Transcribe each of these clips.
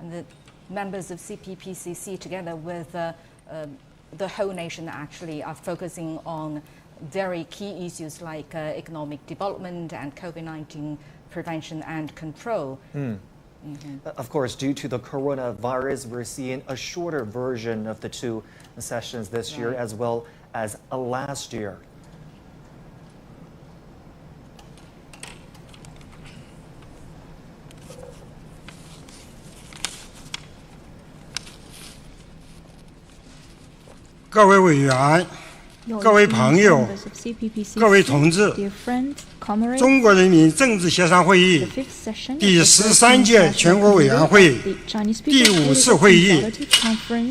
and the members of CPPCC, together with the whole nation, actually are focusing on very key issues like economic development and COVID-19 prevention and control. Of course, due to the coronavirus, we're seeing a shorter version of the two sessions this year as well as last year.各位委员、各位朋友、各位同志，中国人民政治协商会议第13届全国委员会第5次会议，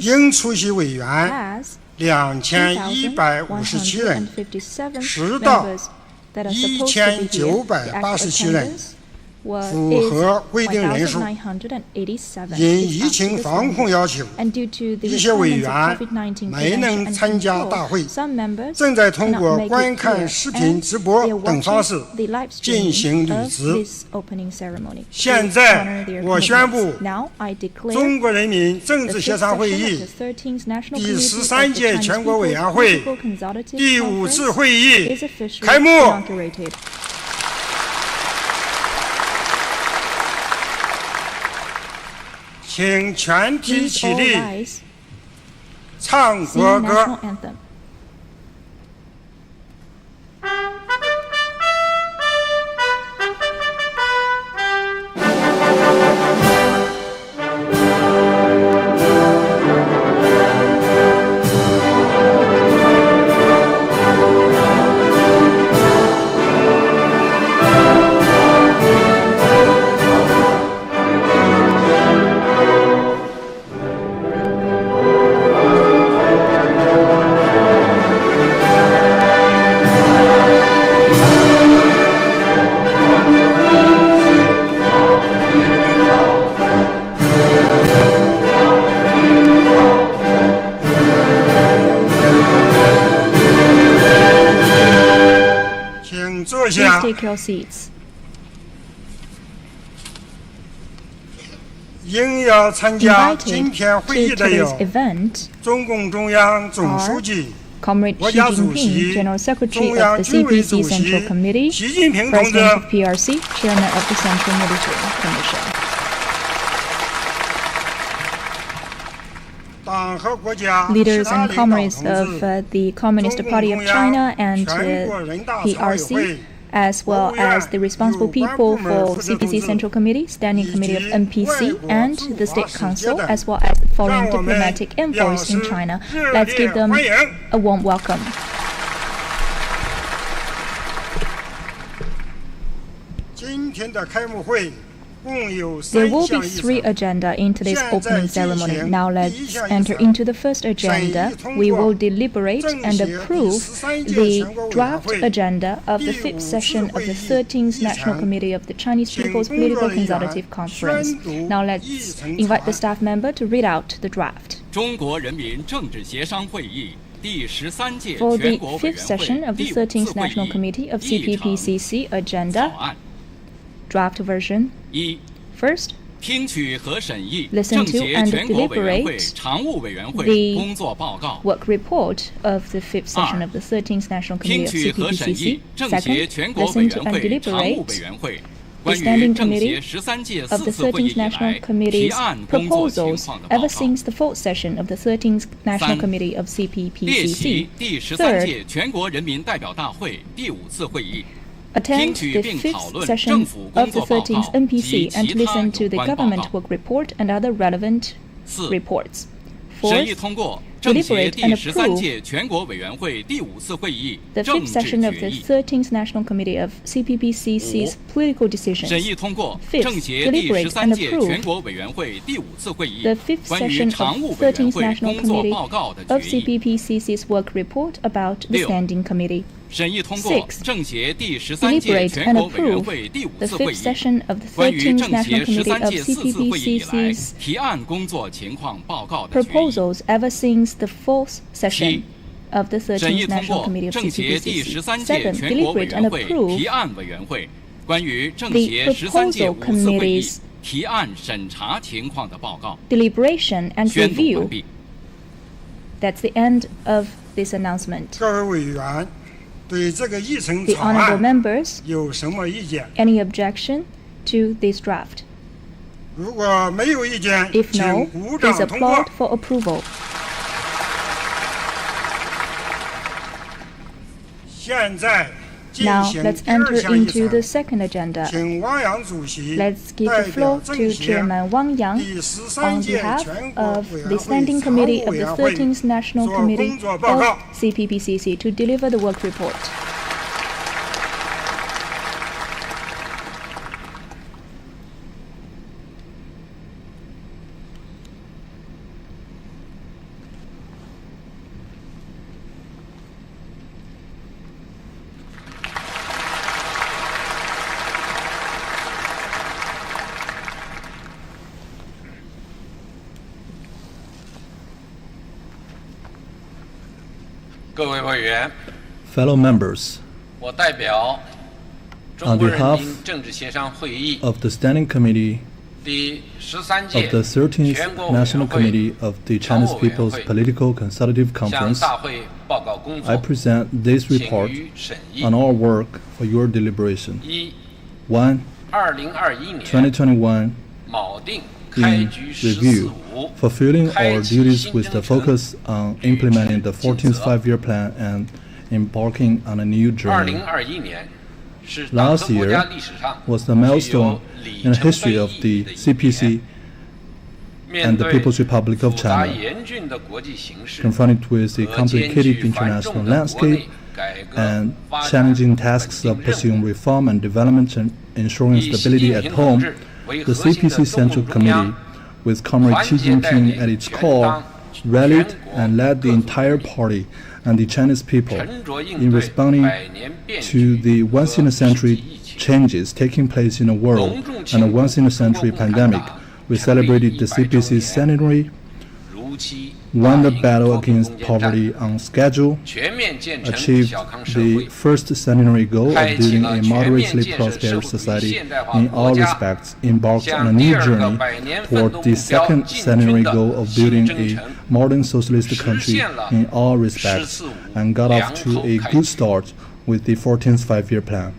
应出席委员2157人，实到1987人。符合规定人数。因疫情防控要求，一些委员没能参加大会，正在通过观看视频直播等方式进行履职。现在我宣布，中国人民政治协商会议第13届全国委员会第5次会议开幕。请全体起立，唱国歌。Please take your seats. 应邀参加今天会议的有中共中央总书记、 Comrade Xi Jinping, General Secretary of the CPC Central Committee, President of PRC, Chairman of the Central Military Commission. Leaders and comrades of the Communist Party of China and PRC, as well as the responsible people for CPC Central Committee, Standing Committee of NPC, and the State Council, as well as the foreign diplomatic envoys in China. Let's give them a warm welcome. There will be 3 agendas in today's opening ceremony. Now let's enter into the first agenda. We will deliberate and approve the draft agenda of the 5th session of the 13th National Committee of the Chinese People's Political Consultative Conference. Now let's invite the staff member to read out the draft. For the 5th session of the 13th National Committee of CPPCC agenda, draft version. First, listen to and deliberate the work report of the 5th session of the 13th National Committee of CPPCC. Second, listen to and deliberate the Standing Committee of the 13th National Committee's proposals ever since the 4th session of the 13th National Committee of CPPCC. Third, attend the 5th session of the 13th NPC and listen to the government work report and other relevant reports. Fourth, deliberate and approve the 5th session of the 13th National Committee of CPPCC's political decisions. Fifth, deliberate and approve the 5th session of 13th National Committee of CPPCC's work report about the Standing Committee. Sixth, deliberate and approve the 5th session of the 13th National Committee of CPPCC's proposals ever since the 4th session of the 13th National Committee of CPPCC. Seventh, deliberate and approve the proposal committee's 提案审查情况的报告。 Deliberation and 宣读完 review. 毕。 That's the end of this announcement. 各位委员对这个议程 The 草 honorable 案 members, 有什么意见？ any objection to this draft? 如果没有意见， If 请 no, 鼓 please 掌通过 applaud。for approval. 现在进 Now 行 let's 第二 enter 项议 into the 程， second agenda. 请汪洋主席 Let's give 代 the 表 floor 政 to 协 Chairman Wang Yang 第13 on 届 behalf 全国 of 委 the 员会 Standing 常务 Committee of 委 the 员会 13th National 做 Committee 工作报告 of。CPPCC to deliver the work report. 各位委员， Fellow members, 我代表中国人民政治协商会议 of the Standing Committee 第13 of 届 the 13th 全国委员 National 会 Committee of the Chinese People's Political Consultative 向 Conference, 大会报告工 I 作， present this 请 report 予审议。 on our work for your deliberation. 一、 1. 2021年2021锚定开 in 局 review, 14.5 fulfilling our 开启 duties 新 with the 征程 focus on implementing the 14th five-year plan and embarking on a new journey. 2021年是党和 Last 国家 year 历史上 was the 具 milestone 有里 in the 程 history 碑 of 意 the 义的一 CPC 年。面 and the 对 People's Republic of 复杂 China, 严峻的国际形势 confronted with a 和艰 complicated 巨繁 international 重的国 landscape 内改革 and 发展 challenging 稳 tasks 定 of 任 pursuing 务。 reform and development and ensuring 以习 stability 近 at 平同 home, 志为 the 核心的 CPC 中 Central 共中央 Committee, with Comrade Xi 团结带 Jinping 领 at its 全 core, 党 rallied 全国 and led the 各族 entire party and the Chinese people 沉着应 in 对 responding 百年变 to 局 the 和世纪 once-in-a-century 疫情。 changes taking place in the world 隆重 and a 庆祝 once-in-a-century 中国共产 pandemic. 党 We 成立 celebrated the 100周 CPC's 年 centenary, 如期 won the 打赢 battle 脱贫 against 攻坚战 poverty on schedule, 全面建成 achieved 小康社 the 会， first centenary goal of 开启 building 了 a 全面 moderately 建设社 prosperous 会主义 society 现代化 in 国 all 家， respects, embarked on a 向第 new 二个 journey 百年奋 toward 斗 the 目标 second 进 centenary 军 goal 的 of 新 building 征 a 程， modern socialist 实 country 现了 in all respects, 14.5 and got off to a 良好开 good 局。 start with the 14th five-year plan.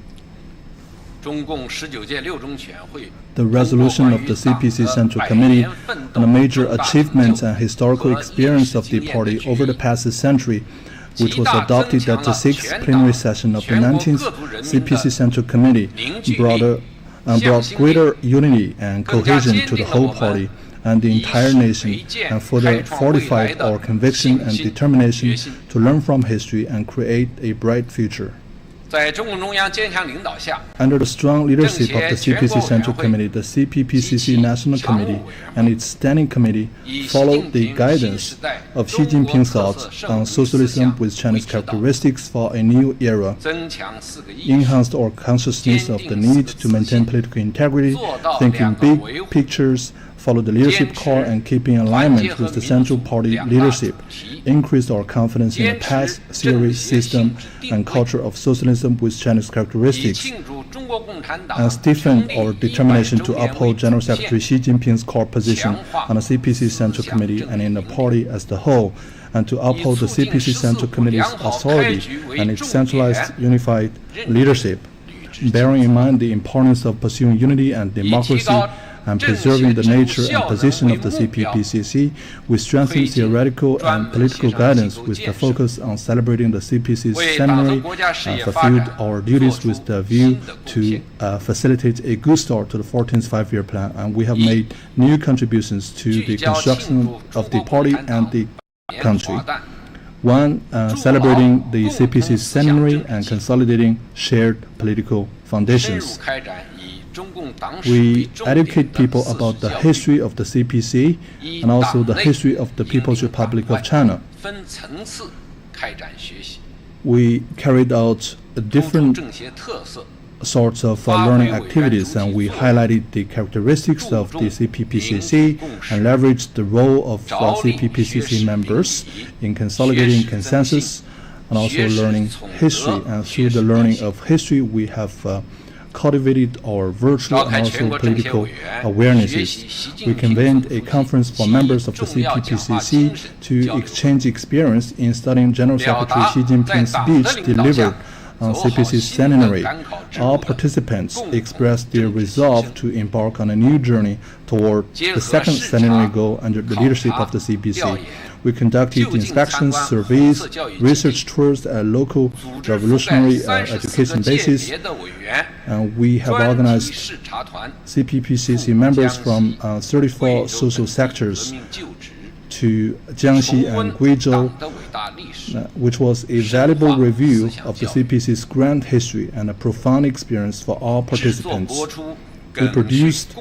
中共19届六中全会 The resolution of the CPC Central Committee on the major achievements and historical experience of the party over the past century, which was adopted at the 6th plenary session of the 19th CPC Central Committee, brought greater unity and cohesion to the whole party and the entire nation, and further fortified our conviction and determination to learn from history and create a bright future. 在中共中央坚强领导下， Under the strong leadership of the CPC Central Committee, the CPPCC National Committee, and its Standing Committee followed the guidance of Xi Jinping's thoughts on socialism with Chinese characteristics for a new era, 增强4个意识， enhanced our consciousness of the need to maintain political integrity, thinking big pictures, follow the leadership call and keeping alignment with the Central Party leadership, increased our confidence in the past theory, system, and culture of socialism with Chinese 以 characteristics, 庆祝中国共产党 and stiffened 成立 our determination to 100周年 uphold 为 General 主线 Secretary Xi Jinping's core position on the CPC Central Committee and in the party as the whole, and to uphold the CPC Central Committee's authority and its centralized, unified leadership, bearing in mind the importance of pursuing unity and democracy and preserving the nature and position of the CPPCC. We strengthened theoretical and political guidance with the focus on celebrating the CPC's centenary and fulfilled our duties with the view to facilitate a good start to the 14th five-year plan, and we have made new contributions to the construction of the party and the country. One, celebrating the CPC's centenary and consolidating shared political 深入 foundations. 开展以中共党史 We 为重点 educate 的 people 四 about 次 the 教育， history of the CPC and also the history of the People's Republic of China. 分层次开展学习， We carried out 突出 different 政协特色， sorts of learning activities, and we highlighted the characteristics of the CPPCC and leveraged the role of CPPCC members in consolidating consensus and also learning history. And through the learning of history, we have cultivated our virtual and also political awarenesses. We convened a conference for members of the CPPCC to exchange experience in studying General Secretary Xi Jinping's speech delivered on CPC centenary. All participants expressed their resolve to embark on a new journey toward the second centenary goal under the leadership of the CPC. We conducted inspections, surveys, research tours at local revolutionary education bases. We have organized CPPCC members from 34 social sectors to Jiangxi and Guizhou, which was a valuable review of the CPC's grand history and a profound experience for all participants. We produced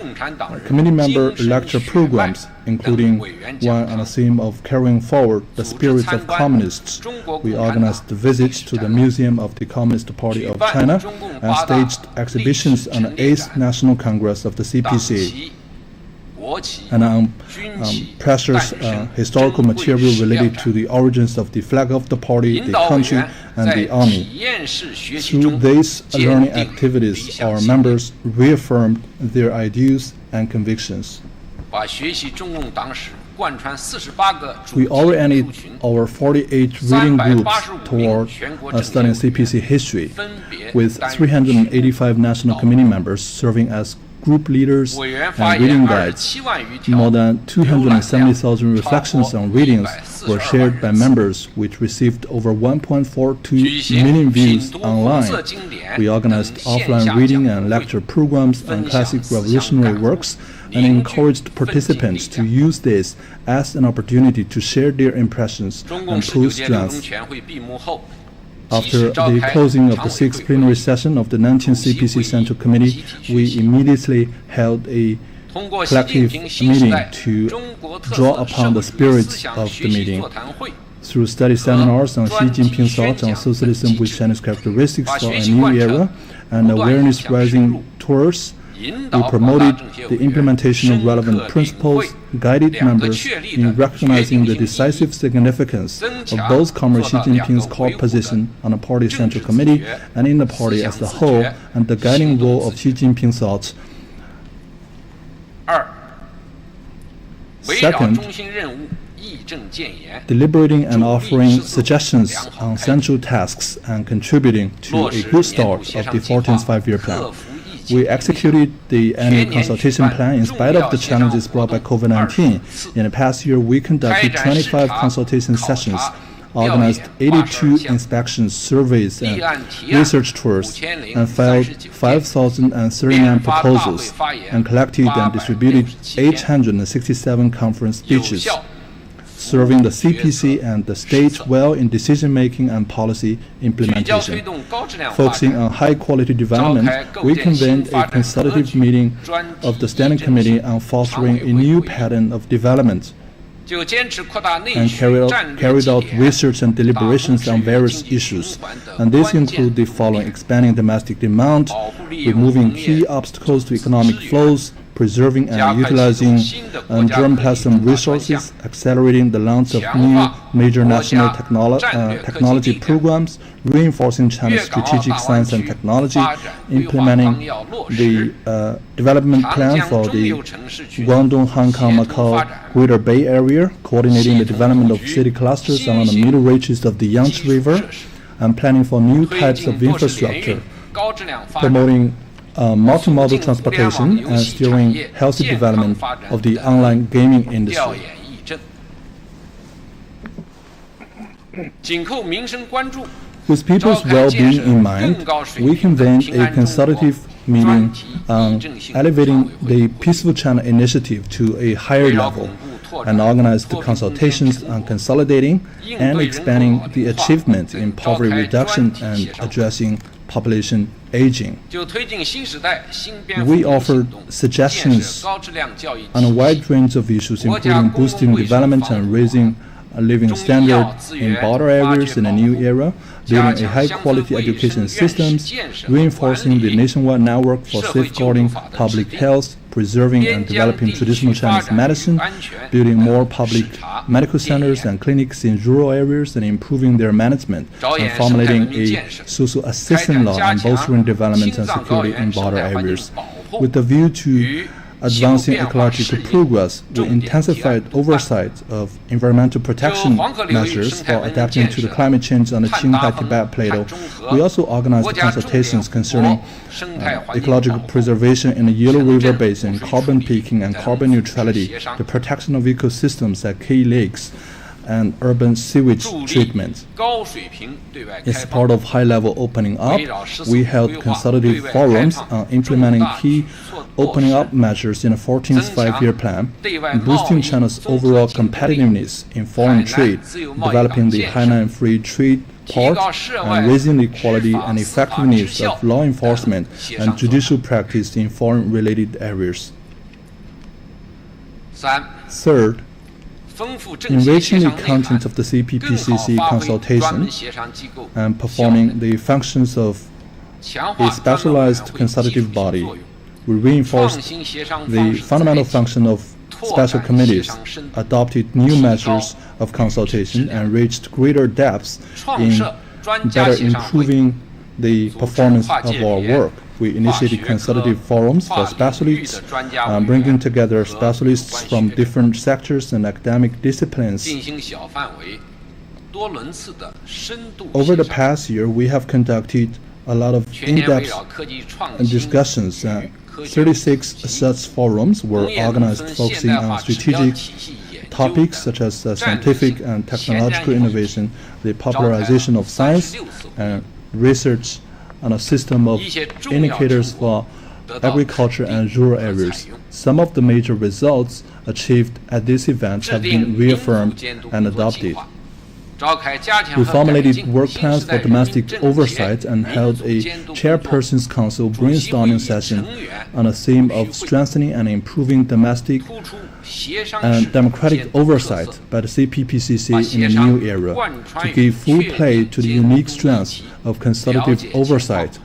committee member lecture programs, including one on the theme of carrying forward the spirits of communists. We organized visits to the Museum of the Communist Party of China and staged exhibitions on the 8th National Congress of the CPC. And on precious historical material related to the origins of the flag of the party, the country, and the army. Through these learning activities, our members reaffirmed their ideals and convictions. We oriented our 48 reading groups toward studying CPC history, with 385 National Committee members serving as group leaders and reading guides. More than 270,000 reflections on readings were shared by members, which received over 1.42 million views online. We organized offline reading and lecture programs on classic revolutionary works and encouraged participants to use this as an opportunity to share their impressions and pull strengths. After the closing of the 6th plenary session of the 19th CPC Central Committee, we immediately held a collective meeting to draw upon the spirits of the meeting. Through study seminars on Xi Jinping's thoughts on socialism with Chinese characteristics for a new era and awareness-raising tours, we promoted the implementation of relevant principles, guided members in recognizing the decisive significance of both Comrade Xi Jinping's core position on the Party Central Committee and in the party as a whole, and the guiding role of Xi Jinping's thoughts. Second, deliberating and offering suggestions on central tasks and contributing to a good start of the 14th Five-Year Plan. We executed the annual consultation plan in spite of the challenges brought by COVID-19. In the past year, we conducted 25 consultation sessions, organized 82 inspections, surveys, and research tours, and filed 5,039 proposals, and collected and distributed 867 conference speeches, serving the CPC and the state well in decision-making and policy implementation. Focusing on high-quality development, we convened a consultative meeting of the Standing Committee on fostering a new pattern of development, and carried out research and deliberations on various issues. And these include the following: expanding domestic demand, removing key obstacles to economic flows, preserving and utilizing germplasm resources, accelerating the launch of new major national technology programs, reinforcing China's strategic science and technology, implementing the development plan for the Guangdong, Hong Kong, Macau Greater Bay Area, coordinating the development of city clusters along the middle reaches of the Yangtze River, and planning for new types of infrastructure, promoting multimodal transportation and steering healthy development of the online gaming industry. With people's well-being in mind, we convened a consultative meeting on elevating the Peaceful China initiative to a higher level, and organized consultations on consolidating and expanding the achievements in poverty reduction and addressing population aging. We offered suggestions on a wide range of issues, including boosting development and raising a living standard in border areas in a new era, building a high-quality education systems, reinforcing the nationwide network for safeguarding public health, preserving and developing traditional Chinese medicine, building more public medical centers and clinics in rural areas, and improving their management, and formulating a social assistance law and bolstering development and security in border areas. With the view to advancing ecological progress, we intensified oversight of environmental protection measures for adapting to the climate change on the Qinghai-Tibet Plateau. We also organized consultations concerning ecological preservation in the Yellow River Basin, carbon peaking and carbon neutrality, the protection of ecosystems at key lakes, and urban sewage treatment. As part of high-level opening up, we held consultative forums on implementing key opening up measures in the 14th Five-Year Plan, boosting China's overall competitiveness in foreign trade, developing the Hainan Free Trade Port, and raising the quality and effectiveness of law enforcement and judicial practice in foreign-related areas. Third, enriching the content of the CPPCC consultation and performing the functions of a specialized consultative body. We reinforced the fundamental function of special committees, adopted new measures of consultation, and reached greater depths in better improving the performance of our work. We initiated consultative forums for specialists, bringing together specialists from different sectors and academic disciplines. Over the past year, we have conducted a lot of in-depth discussions. 36 such forums were organized focusing on strategic topics such as scientific and technological innovation, the popularization of science, and research on a system of indicators for agriculture and rural areas. Some of the major results achieved at this event have been reaffirmed and adopted. We formulated work plans for domestic oversight and held a Chairperson's Council brainstorming session on a theme of strengthening and improving domestic and democratic oversight by the CPPCC in a new era. To give full play to the unique strengths of consultative oversight,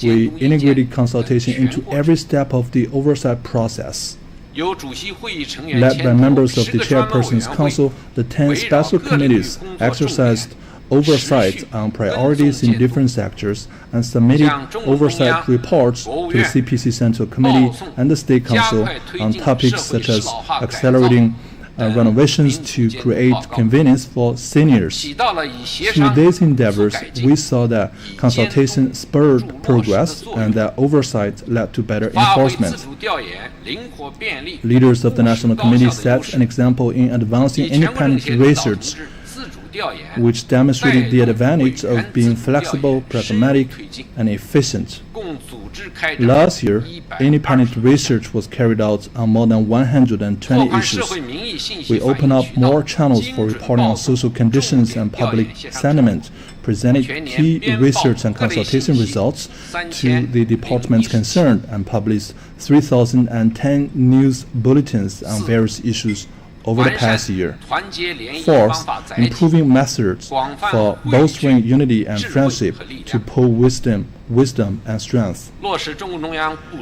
we integrated consultation into every step of the oversight process. Led by members of the Chairperson's Council, the 10 special committees exercised oversight on priorities in different sectors and submitted oversight reports to the CPC Central Committee and the State Council on topics such as accelerating renovations to create convenience for seniors. Through these endeavors, we saw that consultation spurred progress and that oversight led to better enforcement. Leaders of the National Committee set an example in advancing independent research, which demonstrated the advantage of being flexible, pragmatic, and efficient. Last year, independent research was carried out on more than 120 issues. We opened up more channels for reporting on social conditions and public sentiment, presented key research and consultation results to the departments concerned, and published 3,010 news bulletins on various issues over the past year. Fourth, improving methods for bolstering unity and friendship to pool wisdom and strength.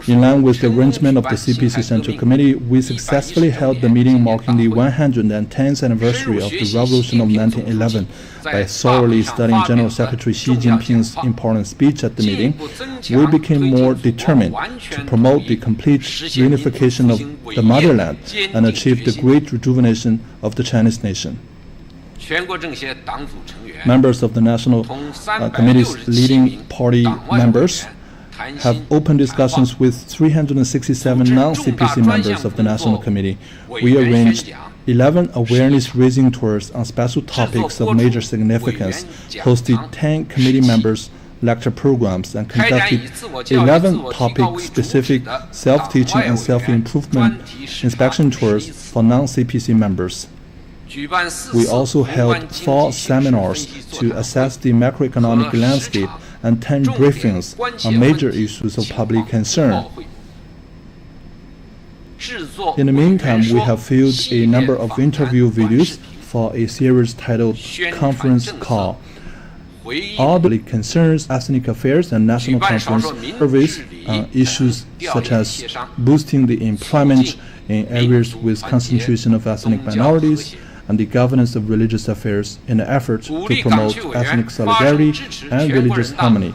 In line with the arrangement of the CPC Central Committee, we successfully held the meeting marking the 110th anniversary of the Revolution of 1911 by thoroughly studying General Secretary Xi Jinping's important speech at the meeting. We became more determined to promote the complete unification of the motherland and achieve the great rejuvenation of the Chinese nation. Members of the National Committee's leading party members have open discussions with 367 non-CPC members of the National Committee. We arranged 11 awareness-raising tours on special topics of major significance, hosted 10 committee members' lecture programs, and conducted 11 topic-specific self-teaching and self-improvement inspection tours for non-CPC members. We also held 4 seminars to assess the macroeconomic landscape and 10 briefings on major issues of public concern. In the meantime, we have filmed a number of interview videos for a series titled Conference Call. all the concerns ethnic affairs and national conference surveys on issues such as boosting the employment in areas with concentration of ethnic minorities and the governance of religious affairs in the effort to promote ethnic solidarity and religious harmony.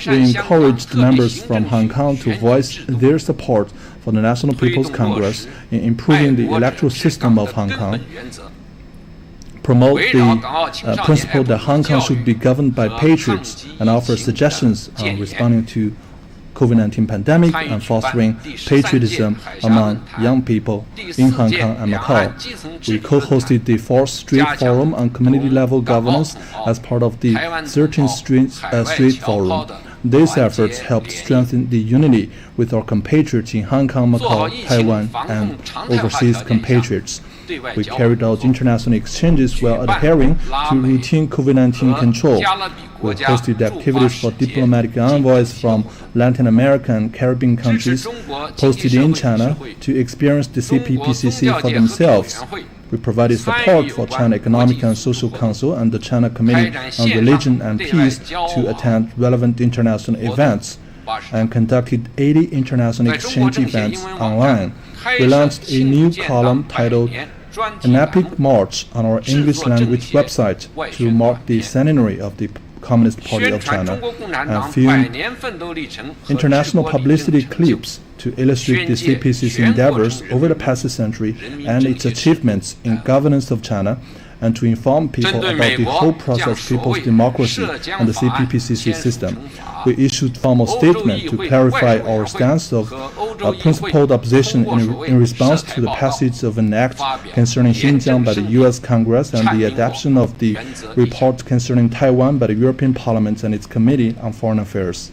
We encouraged members from Hong Kong to voice their support for the National People's Congress in improving the electoral system of Hong Kong, promote the principle that Hong Kong should be governed by patriots, and offer suggestions on responding to COVID-19 pandemic and fostering patriotism among young people in Hong Kong and Macau. We co-hosted the 4th Street Forum on community-level governance as part of the 13th Street Forum. These efforts helped strengthen the unity with our compatriots in Hong Kong, Macau, Taiwan, and overseas compatriots. We carried out international exchanges while adhering to routine COVID-19 control. We hosted activities for diplomatic envoys from Latin American and Caribbean countries posted in China to experience the CPPCC for themselves. We provided support for China Economic and Social Council and the China Committee on Religion and Peace to attend relevant international events, and conducted 80 international exchange events online. We launched a new column titled An Epic March on our English language website to mark the centenary of the Communist Party of China, and filmed international publicity clips to illustrate the CPCC endeavors over the past century and its achievements in governance of China, and to inform people about the whole process of people's democracy and the CPPCC system. We issued formal statement to clarify our stance of principled opposition in response to the passage of an act concerning Xinjiang by the U.S. Congress and the adoption of the report concerning Taiwan by the European Parliament and its Committee on Foreign Affairs.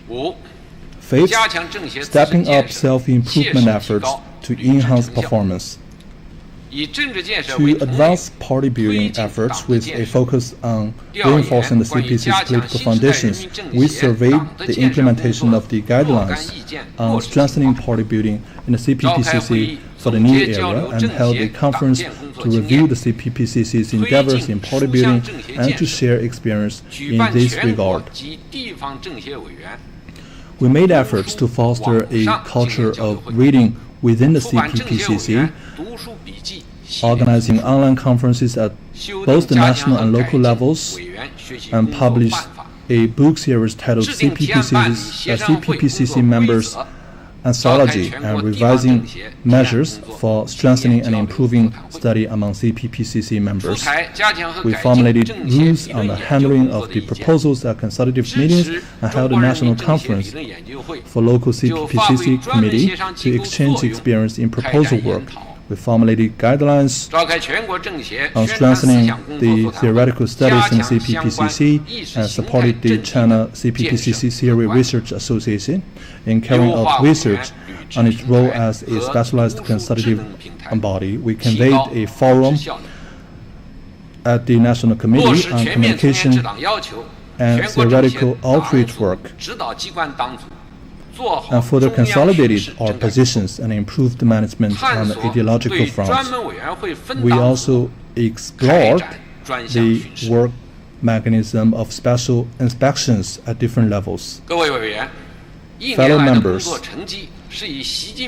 5th, stepping up self-improvement efforts to enhance performance. To advance party building efforts with a focus on reinforcing the CPC's political foundations, we surveyed the implementation of the guidelines on strengthening party building in the CPPCC for the new era, and held a conference to review the CPPCC's endeavors in party building and to share experience in this regard. We made efforts to foster a culture of reading within the CPPCC, organizing online conferences at both the national and local levels, and published a book series titled CPPCC Members Anthology, and revising measures for strengthening and improving study among CPPCC members. We formulated rules on the handling of the proposals at consultative meetings and held a national conference for local CPPCC committee to exchange experience in proposal work. We formulated guidelines on strengthening the theoretical studies in CPPCC and supported the China CPPCC Theory Research Association in carrying out research on its role as a specialized consultative body. We convened a forum at the National Committee on Communication and Theoretical Outreach Work, and further consolidated our positions and improved management on the ideological front. We also explored the work mechanism of special inspections at different levels. Fellow members,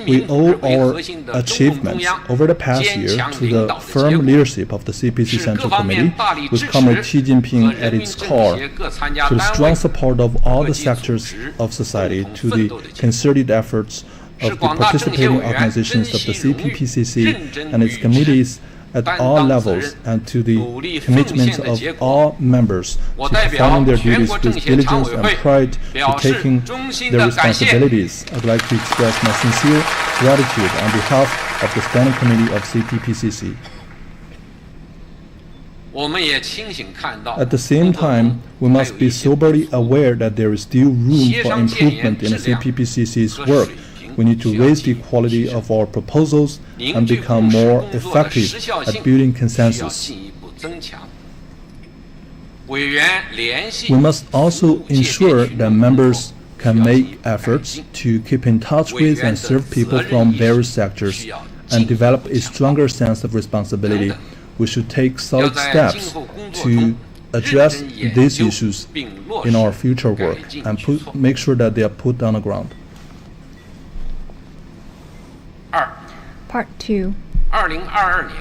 we owe our achievements over the past year to the firm leadership of the CPC Central Committee, with Comrade Xi Jinping at its core, to the strong support of all the sectors of society, to the concerted efforts of the participating organizations of the CPPCC and its committees at all levels, and to the commitment of all members to performing their duties with diligence and pride, to taking their responsibilities. I'd like to express my sincere gratitude on behalf of the Standing Committee of CPPCC. At the same time, we must be soberly aware that there is still room for improvement in the CPPCC's work. We need to raise the quality of our proposals and become more effective at building consensus. We must also ensure that members can make efforts to keep in touch with and serve people from various sectors and develop a stronger sense of responsibility. We should take solid steps to address these issues in our future work and make sure that they are put on the ground. Part 2.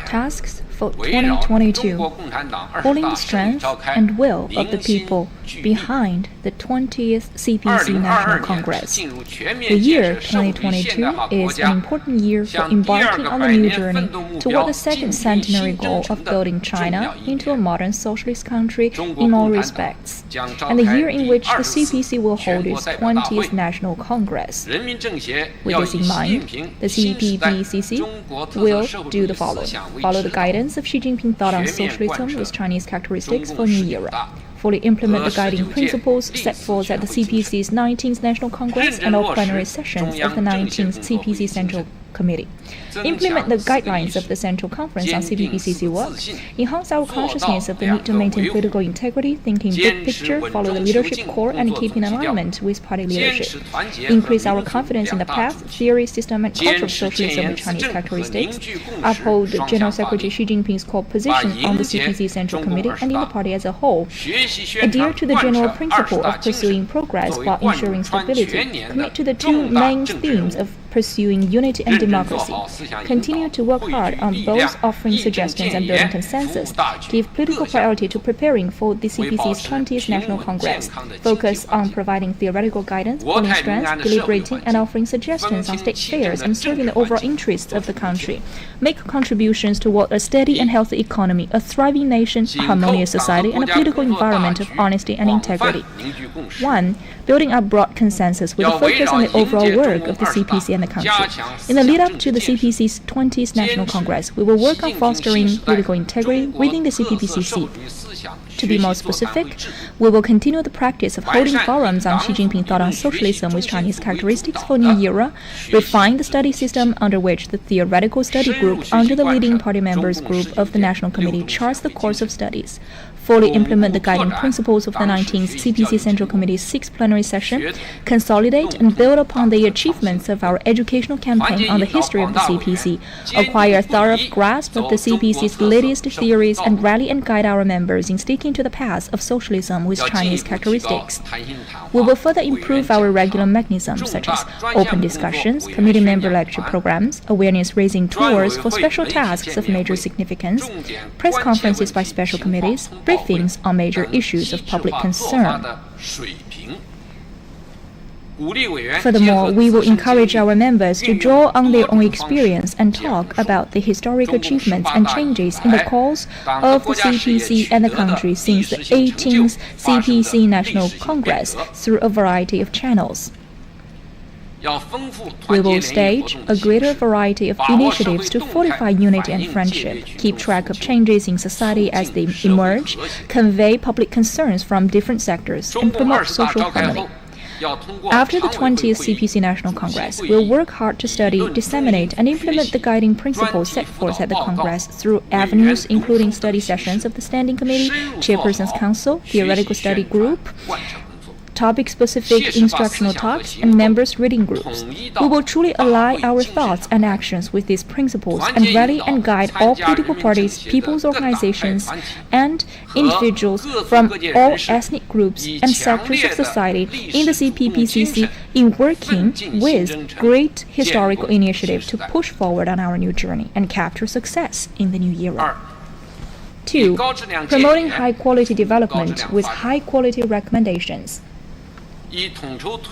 Tasks for 2022. Holding the strength and will of the people behind the 20th CPC National Congress. The year 2022 is an important year for embarking on the new journey toward the second centenary goal of building China into a modern socialist country in all respects, and the year in which the CPC will hold its 20th National Congress. With this in mind, the CPPCC will do the following. Follow the guidance of Xi Jinping thought on socialism with Chinese characteristics for New Era. Fully implement the guiding principles set forth at the CPC's 19th National Congress and all plenary sessions of the 19th CPC Central Committee. Implement the guidelines of the Central Conference on CPPCC work. Enhance our consciousness of the need to maintain political integrity, thinking big picture, follow the leadership core, and keep in alignment with party leadership. Increase our confidence in the path, theory, system, and culture of socialism with Chinese characteristics. Uphold General Secretary Xi Jinping's core position on the CPC Central Committee and in the party as a whole. Adhere to the general principle of pursuing progress while ensuring stability. Commit to the two main themes of pursuing unity and democracy. Continue to work hard on both offering suggestions and building consensus. Give political priority to preparing for the CPC's 20th National Congress. Focus on providing theoretical guidance, building strength, deliberating, and offering suggestions on state affairs and serving the overall interests of the country. Make contributions toward a steady and healthy economy, a thriving nation, a harmonious society, and a political environment of honesty and integrity. 1. Building up broad consensus with a focus on the overall work of the CPC and the country. In the lead-up to the CPC's 20th National Congress, we will work on fostering political integrity within the CPPCC. To be more specific, we will continue the practice of holding forums on Xi Jinping thought on socialism with Chinese characteristics for New Era, refine the study system under which the theoretical study group under the leading party members group of the National Committee charts the course of studies. Fully implement the guiding principles of the 19th CPC Central Committee's 6th plenary session, consolidate and build upon the achievements of our educational campaign on the history of the CPC, acquire a thorough grasp of the CPC's latest theories, and rally and guide our members in sticking to the path of socialism with Chinese characteristics. We will further improve our regular mechanisms such as open discussions, committee member lecture programs, awareness-raising tours for special tasks of major significance, press conferences by special committees, briefings on major issues of public concern. Furthermore, we will encourage our members to draw on their own experience and talk about the historic achievements and changes in the course of the CPC and the country since the 18th CPC National Congress through a variety of channels. We will stage a greater variety of initiatives to fortify unity and friendship, keep track of changes in society as they emerge, convey public concerns from different sectors, and promote social harmony. After the 20th CPC National Congress, we'll work hard to study, disseminate, and implement the guiding principles set forth at the Congress through avenues including study sessions of the Standing Committee, Chairperson's Council, Theoretical Study Group, topic-specific instructional talks, and members' reading groups. We will truly ally our thoughts and actions with these principles and rally and guide all political parties, people's organizations, and individuals from all ethnic groups and sectors of society in the CPPCC in working with great historical initiative to push forward on our new journey and capture success in the new era. 2. Promoting high-quality development with high-quality recommendations.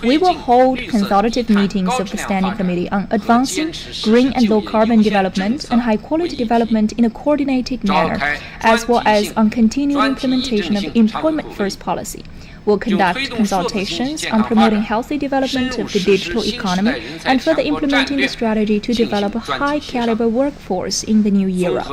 We will hold consultative meetings of the Standing Committee on advancing green and low-carbon development and high-quality development in a coordinated manner, as well as on continued implementation of employment-first policy. We'll conduct consultations on promoting healthy development of the digital economy and further implementing the strategy to develop a high-caliber workforce in the new era.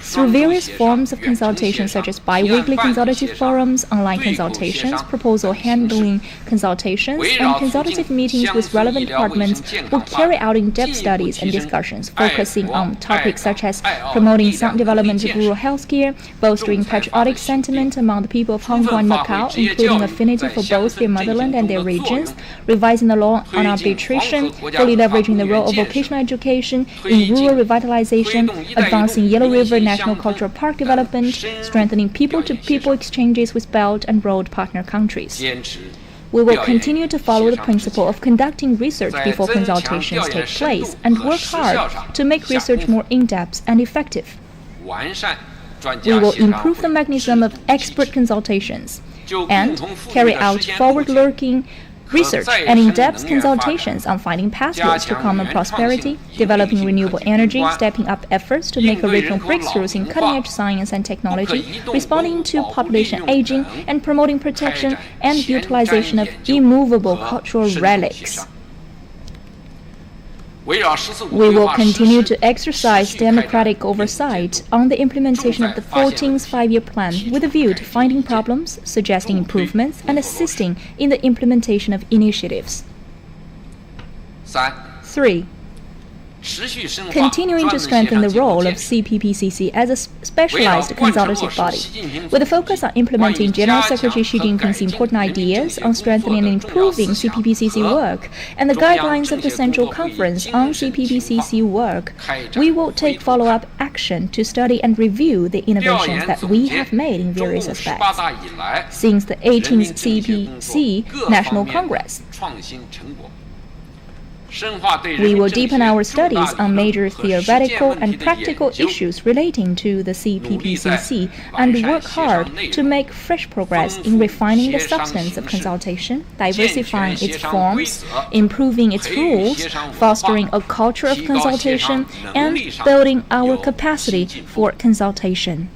Through various forms of consultation such as bi-weekly consultative forums, online consultations, proposal handling consultations, and consultative meetings with relevant departments, we'll carry out in-depth studies and discussions focusing on topics such as promoting sound development of rural healthcare, bolstering patriotic sentiment among the people of Hong Kong and Macau, including strong affinity for both their motherland and their regions, revising the law on arbitration, fully leveraging the role of vocational education in rural revitalization, advancing Yellow River National Cultural Park development, strengthening people-to-people exchanges with Belt and Road partner countries. We will continue to follow the principle of conducting research before consultations take place and work hard to make research more in-depth and effective. We will improve the mechanism of expert consultations and carry out forward-looking research and in-depth consultations on finding pathways to common prosperity, developing renewable energy, stepping up efforts to make original breakthroughs in cutting-edge science and technology, responding to population aging, and promoting protection and utilization of immovable cultural relics. We will continue to exercise democratic oversight on the implementation of the 14th Five-Year Plan with a view to finding problems, suggesting improvements, and assisting in the implementation of initiatives. 3. Continuing to strengthen the role of CPPCC as a specialized consultative body, with a focus on implementing General Secretary Xi Jinping's important ideas on strengthening and improving CPPCC work and the guidelines of the Central Conference on CPPCC work, we will take follow-up action to study and review the innovations that we have made in various aspects since the 18th CPPCC National Congress. We will deepen our studies on major theoretical and practical issues relating to the CPPCC and work hard to make fresh progress in refining the substance of consultation, diversifying its forms, improving its rules, fostering a culture of consultation, and building our capacity for consultation.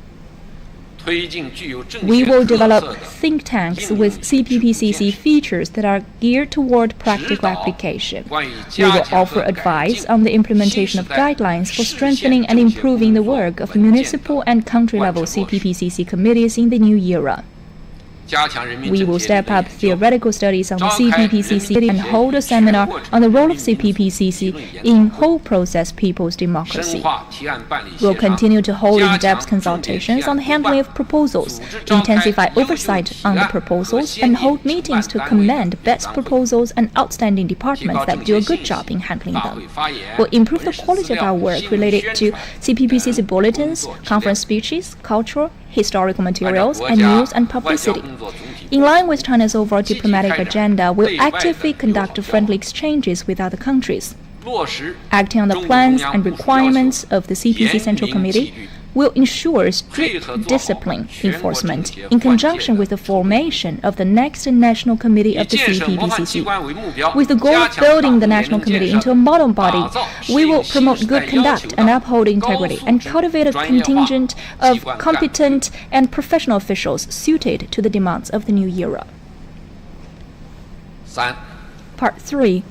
We will develop think tanks with CPPCC features that are geared toward practical application. We will offer advice on the implementation of guidelines for strengthening and improving the work of municipal and country-level CPPCC committees in the new era. We will step up theoretical studies on the CPPCC and hold a seminar on the role of CPPCC in whole process people's democracy. We'll continue to hold in-depth consultations on the handling of proposals, intensify oversight on the proposals, and hold meetings to commend best proposals and outstanding departments that do a good job in handling them. We'll improve the quality of our work related to CPPCC bulletins, conference speeches, cultural, historical materials, and news and publicity. In line with China's overall diplomatic agenda, we'll actively conduct friendly exchanges with other countries. Acting on the plans and requirements of the CPC Central Committee, will ensure strict discipline enforcement in conjunction with the formation of the next National Committee of the CPPCC. With the goal of building the National Committee into a model body, we will promote good conduct and uphold integrity and cultivate a contingent of competent and professional officials suited to the demands of the new era. Part 3.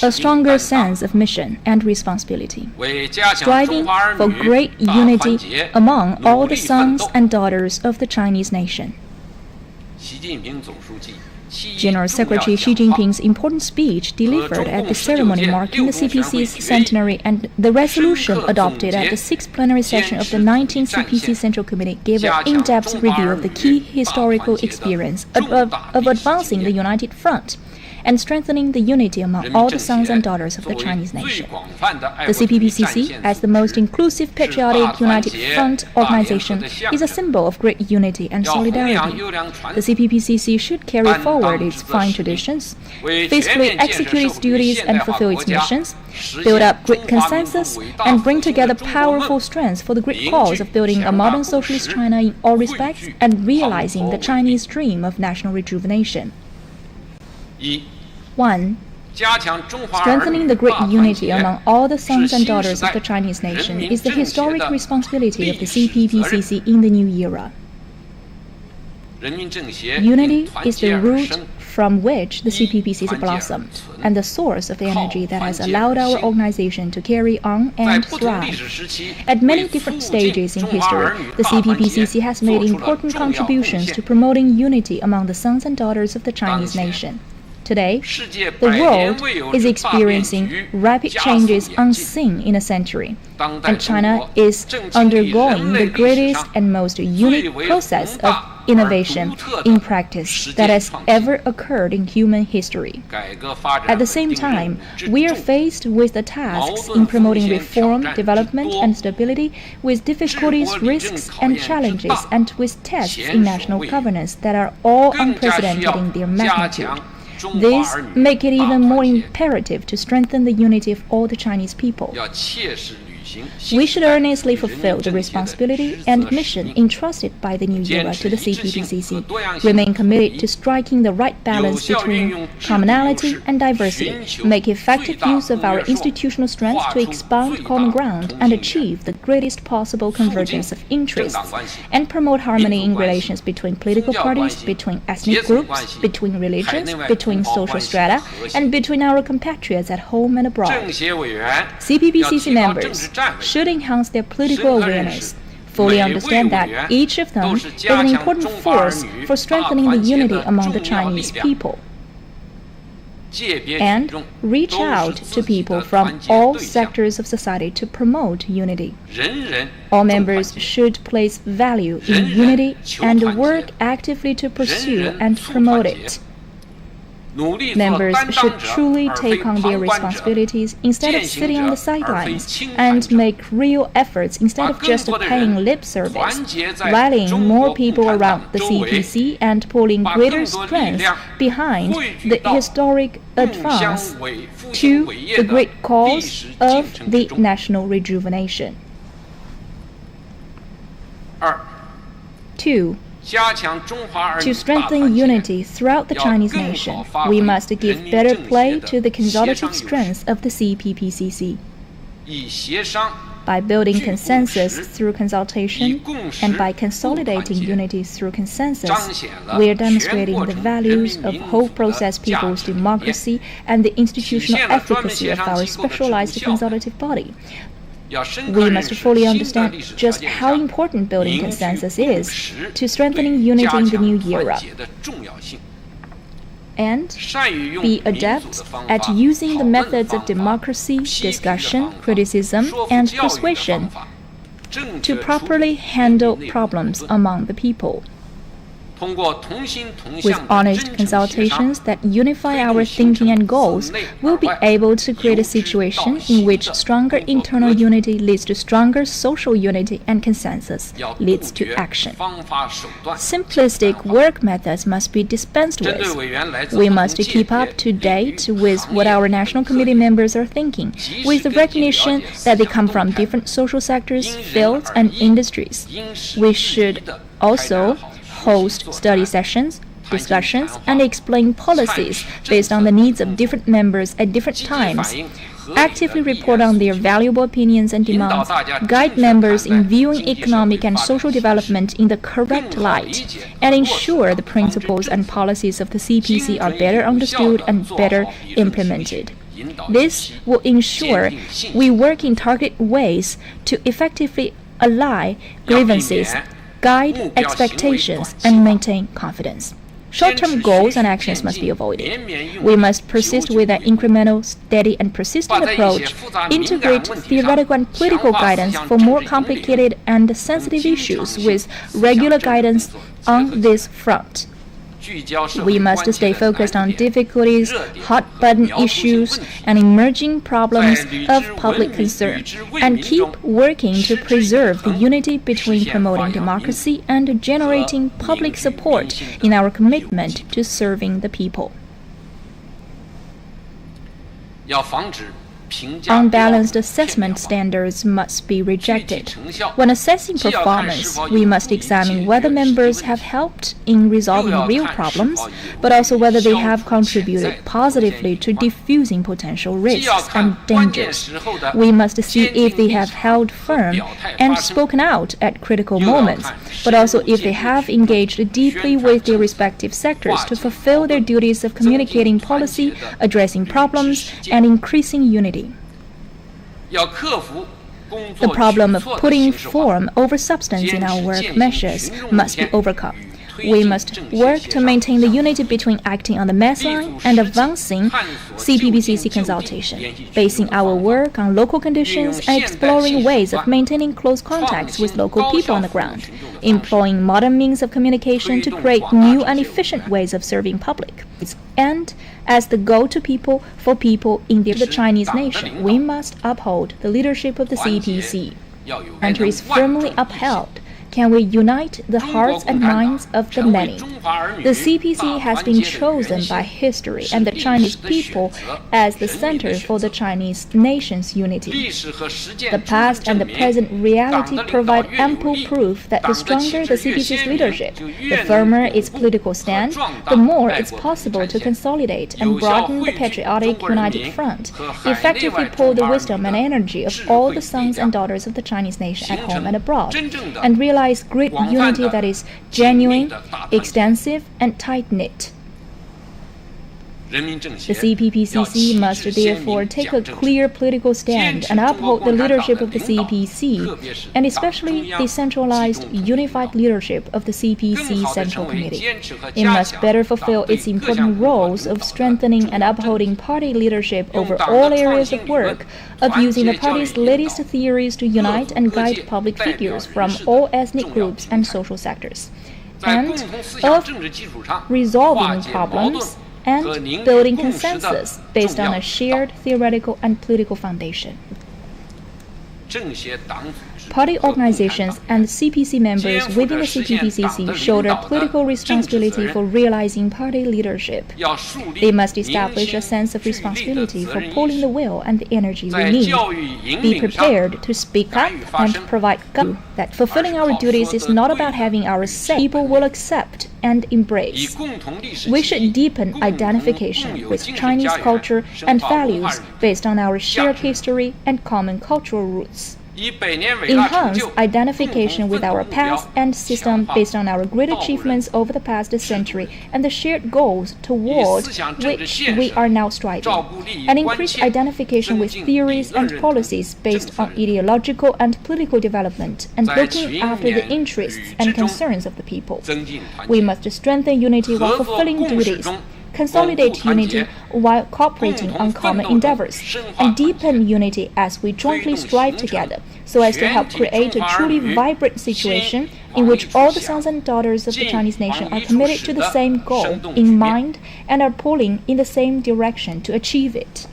A stronger sense of mission and responsibility, striving for great unity among all the sons and daughters of the Chinese nation. General Secretary Xi Jinping's important speech delivered at the ceremony marking the CPC's centenary and the resolution adopted at the 6th plenary session of the 19th CPC Central Committee gave an in-depth review of the key historical experience of advancing the United Front and strengthening the unity among all the sons and daughters of the Chinese nation. The CPPCC, as the most inclusive, patriotic, united front organization, is a symbol of great unity and solidarity. The CPPCC should carry forward its fine traditions, faithfully execute its duties and fulfill its missions, build up great consensus, and bring together powerful strengths for the great cause of building a modern socialist China in all respects and realizing the Chinese dream of national rejuvenation. 1. Strengthening the great unity among all the sons and daughters of the Chinese nation is the historic responsibility of the CPPCC in the new era. Unity is the root from which the CPPCC blossomed and the source of the energy that has allowed our organization to carry on and thrive. At many different stages in history, the CPPCC has made important contributions to promoting unity among the sons and daughters of the Chinese nation. Today, the world is experiencing rapid changes unseen in a century, and China is undergoing the greatest and most unique process of innovation in practice that has ever occurred in human history. At the same time, we are faced with the tasks in promoting reform, development, and stability, with difficulties, risks, and challenges, and with tests in national governance that are all unprecedented in their magnitude. This makes it even more imperative to strengthen the unity of all the Chinese people. We should earnestly fulfill the responsibility and mission entrusted by the new era to the CPPCC, remain committed to striking the right balance between commonality and diversity, make effective use of our institutional strength to expand common ground and achieve the greatest possible convergence of interests, and promote harmony in relations between political parties, between ethnic groups, between religions, between social strata, and between our compatriots at home and abroad. CPPCC members should enhance their political awareness, fully understand that each of them is an important force for strengthening the unity among the Chinese people, and reach out to people from all sectors of society to promote unity. All members should place value in unity and work actively to pursue and promote it. Members should truly take on their responsibilities instead of sitting on the sidelines, and make real efforts instead of just paying lip service, rallying more people around the CPC and pulling greater strength behind the historic advance to the great cause of the national rejuvenation. 2. To strengthen unity throughout the Chinese nation, we must give better play to the consolidative strengths of the CPPCC. By building consensus through consultation and by consolidating unity through consensus, we are demonstrating the values of whole process people's democracy and the institutional efficacy of our specialized consultative body. We must fully understand just how important building consensus is to strengthening unity in the new era, and be adept at using the methods of democracy, discussion, criticism, and persuasion to properly handle problems among the people. With honest consultations that unify our thinking and goals, we'll be able to create a situation in which stronger internal unity leads to stronger social unity, and consensus leads to action. Simplistic work methods must be dispensed with. We must keep up to date with what our National Committee members are thinking, with the recognition that they come from different social sectors, fields, and industries. We should also host study sessions, discussions, and explain policies based on the needs of different members at different times, actively report on their valuable opinions and demands, guide members in viewing economic and social development in the correct light, and ensure the principles and policies of the CPC are better understood and better implemented. This will ensure we work in targeted ways to effectively allay grievances, guide expectations, and maintain confidence. Short-term goals and actions must be avoided. We must persist with an incremental, steady, and persistent approach, integrate theoretical and political guidance for more complicated and sensitive issues with regular guidance on this front. We must stay focused on difficulties, hot-button issues, and emerging problems of public concern, and keep working to preserve the unity between promoting democracy and generating public support in our commitment to serving the people. Unbalanced assessment standards must be rejected. When assessing performance, we must examine whether members have helped in resolving real problems, but also whether they have contributed positively to diffusing potential risks and dangers. We must see if they have held firm and spoken out at critical moments, but also if they have engaged deeply with their respective sectors to fulfill their duties of communicating policy, addressing problems, and increasing unity. The problem of putting form over substance in our work measures must be overcome. We must work to maintain the unity between acting on the mass line and advancing CPPCC consultation, basing our work on local conditions and exploring ways of maintaining close contacts with local people on the ground, employing modern means of communication to create new and efficient ways of serving public. And as the go-to people for people in the Chinese nation, we must uphold the leadership of the CPC. Countries firmly upheld, can we unite the hearts and minds of the many? The CPC has been chosen by history and the Chinese people as the center for the Chinese nation's unity. The past and the present reality provide ample proof that the stronger the CPC's leadership, the firmer its political stand, the more it's possible to consolidate and broaden the patriotic united front, effectively pull the wisdom and energy of all the sons and daughters of the Chinese nation at home and abroad, and realize great unity that is genuine, extensive, and tight-knit. The CPPCC must therefore take a clear political stand and uphold the leadership of the CPC, and especially the centralized, unified leadership of the CPC Central Committee. It must better fulfill its important roles of strengthening and upholding party leadership over all areas of work, of using the party's latest theories to unite and guide public figures from all ethnic groups and social sectors, and of resolving problems and building consensus based on a shared theoretical and political foundation. Party organizations and CPC members within the CPPCC shoulder political responsibility for realizing party leadership. They must establish a sense of responsibility for pulling the will and the energy we need. Be prepared to speak up and provide guidance that fulfilling our duties is not about having our say people will accept and embrace. We should deepen identification with Chinese culture and values based on our shared history and common cultural roots. Enhance identification with our past and system based on our great achievements over the past century and the shared goals toward which we are now striving, and increase identification with theories and policies based on ideological and political development and looking after the interests and concerns of the people. We must strengthen unity while fulfilling duties, consolidate unity while cooperating on common endeavors, and deepen unity as we jointly strive together, so as to help create a truly vibrant situation in which all the sons and daughters of the Chinese nation are committed to the same goal in mind and are pulling in the same direction to achieve it.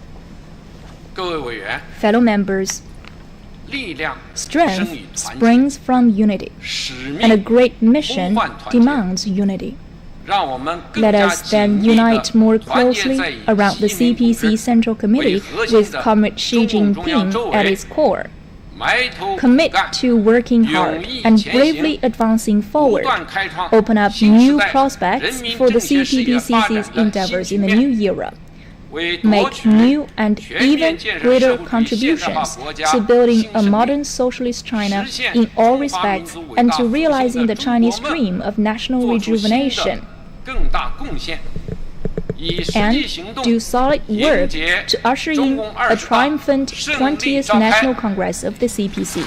Fellow members, strength springs from unity, and a great mission demands unity. Let us then unite more closely around the CPC Central Committee with Comrade Xi Jinping at its core. Commit to working hard and bravely advancing forward. Open up new prospects for the CPPCC's endeavors in the new era. Make new and even greater contributions to building a modern socialist China in all respects and to realizing the Chinese dream of national rejuvenation. And do solid work to usher in a triumphant 20th National Congress of the CPC.